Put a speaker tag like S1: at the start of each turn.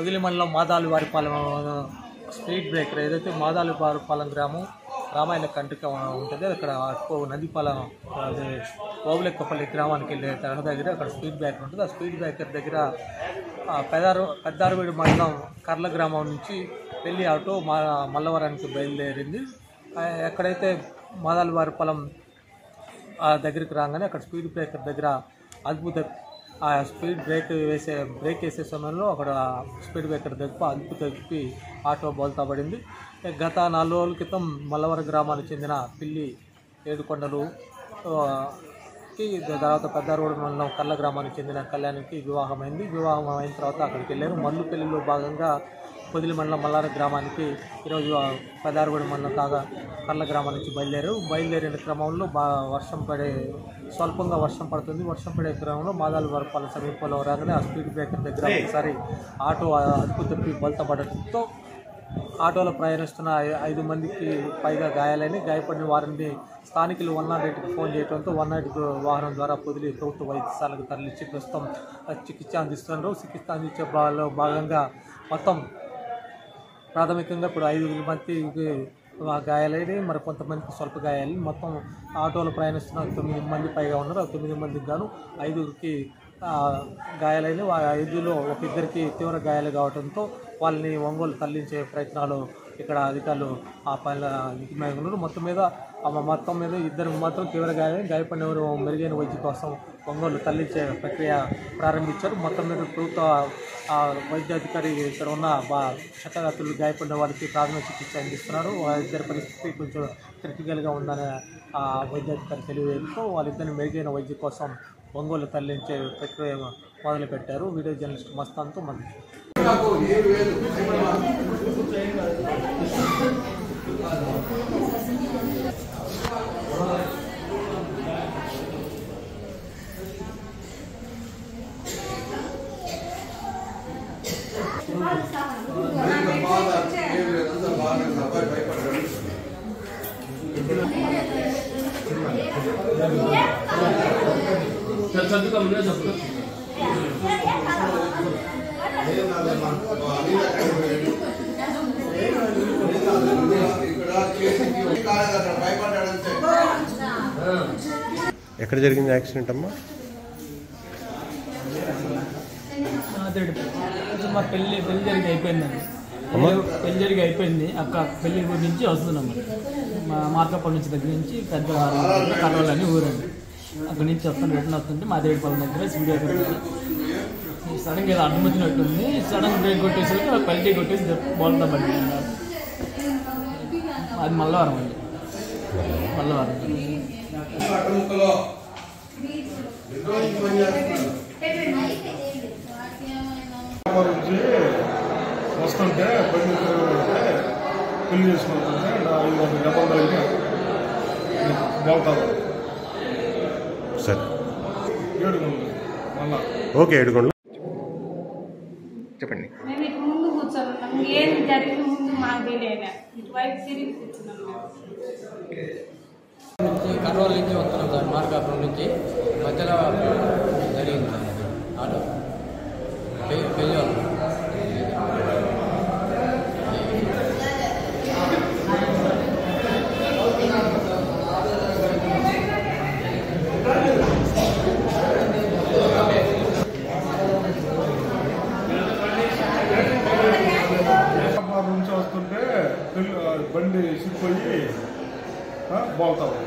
S1: పొదిలి మండలం మాదాలవారిపాలెం speed breaker ఏదైతే మాదాలవారిపాలెం గ్రామం రామాయణ కంటిక ఉంటుంది. అక్కడ నదిపాలెం అదే ఓబులెక్కపల్లి గ్రామానికి వెళ్ళే తరహా దగ్గర అక్కడ స్పీడ్ బ్రేకర్ ఉంటుంది. ఆ స్పీడ్ బ్రేకర్ దగ్గర పెద్దారవీడు మండలం కర్ల గ్రామం నుంచి పెళ్లి ఆటో మల్లవరానికి బయలుదేరింది. ఎక్కడైతే మాదాలవారిపాలెం దగ్గరికి రాగానే అక్కడ స్పీడ్ బ్రేకర్ దగ్గర ఆ స్పీడ్ బ్రేక్ వేసే సమయంలో అక్కడ స్పీడ్ బ్రేకర్ దగ్గర అదుపు తప్పి ఆటో బోల్తా పడింది. గత 4 రోజుల క్రితం మల్లవరం గ్రామానికి చెందిన పిల్లి ఏడుకొండలు తర్వాత పెద్దారవీడు మండలం కర్ల గ్రామానికి చెందిన కళ్యాణికి వివాహం అయిన తర్వాత అక్కడికి వెళ్ళారు. మల్లు పెళ్లిలో భాగంగా పొదిలి మండలం మల్లారం గ్రామానికి ఈరోజు పెద్దారవీడు మండలం కర్ల గ్రామం నుంచి బయలుదేరిన క్రమంలో స్వల్పంగా వర్షం పడుతుంది. వర్షం పడే క్రమంలో మాదాలవారిపాలెం సమీపంలో రాగానే ఆ స్పీడ్ బ్రేకర్ దగ్గర ఒకసారి ఆటో అదుపు తప్పి బోల్తపడటంతో ఆటోలో ప్రయాణిస్తున్న 5 మందికి పైగా గాయపడిన వారిని స్థానికులు 108కి ఫోన్ చేయడంతో 108 వాహనం ద్వారా పొదిలి ప్రభుత్వ వైద్యశాలకు తరలించి ప్రస్తుతం చికిత్స అందిస్తున్నారు. చికిత్స అందించే భాగంగా మొత్తం ప్రాథమికంగా ఇప్పుడు 5 మందికి గాయాలైనవి, మరి కొంతమందికి స్వల్ప గాయాలు. మొత్తం ఆటోలో ప్రయాణిస్తున్న 9 మంది పైగా ఉన్నారు. 9 మందికి గాను 5కి గాయాలైన 5లో ఇద్దరికి తీవ్ర గాయాలు కావడంతో వాళ్ళని ఒంగోలు తరలించే ప్రయత్నాలు ఇక్కడ అధికారులు ఆ పనుల నిమగ్నమయ్యారు. మొత్తం మీద ఇద్దరు మాత్రం తీవ్ర గాయపడిన మెరుగైన వైద్య కోసం ఒంగోలు తరలించే ప్రక్రియ ప్రారంభించారు. మొత్తం మీద ప్రభుత్వ వైద్యాధికారి ఇక్కడ ఉన్న క్షతగాత్రులు గాయపడిన వారికి ప్రాథమిక చికిత్స అందిస్తున్నారు. ఇద్దరి పరిస్థితి కొంచెం క్రిటికల్గా ఉందనే వైద్యాధికారి తెలియజేస్తూ వాళ్ళిద్దరిని మెరుగైన వైద్యం కోసం ఒంగోలు తరలించే ప్రక్రియ మొదలుపెట్టారు. వీడియో జర్నలిస్ట్ మస్తాన్తో మంది.
S2: ఎక్కడ జరిగింది యాక్సిడెంట్ అమ్మా?
S3: మా పెళ్లి అయిపోయిందండి. పెళ్లి అయిపోయింది. అక్క పెళ్లి గురించి వస్తున్నాం. మా మార్కాపల్లి నుంచి దగ్గర నుంచి పెద్ద కలవాలని ఊరండి. అక్కడి నుంచి రిటర్న్ వస్తుంటే మాదేవిపాలెం దగ్గర స్పీడ్ సడన్గా ఏదో అడ్డం వచ్చినట్టుంది. సడన్ బ్రేక్ కొట్టేసరికి పల్టీ కొట్టేసి బోల్తా పడింది. అది మల్లవరం అండి. మల్లవరం
S4: వస్తుంటే పెళ్లి చేసుకుంటుంటే 500 బోల్తారు.
S2: సరే,
S4: ఏడుకొండలు మళ్ళా
S2: ఓకే. ఏడుకొండలు చెప్పండి.
S5: మేము ఇటు ముందు కూర్చోన్నాం. ఏం జరిగింది ముందు మాకు తెలియదు. ఇటువైపు తిరిగి కూర్చున్నాం.
S1: కర్నూలు నుంచి వస్తున్నాం సార్. మార్కాపురం నుంచి మధ్యలో జరిగింది ఆటో పెళ్ళి
S4: నుంచి వస్తుంటే బండి సిప్పోయి బోల్తారు.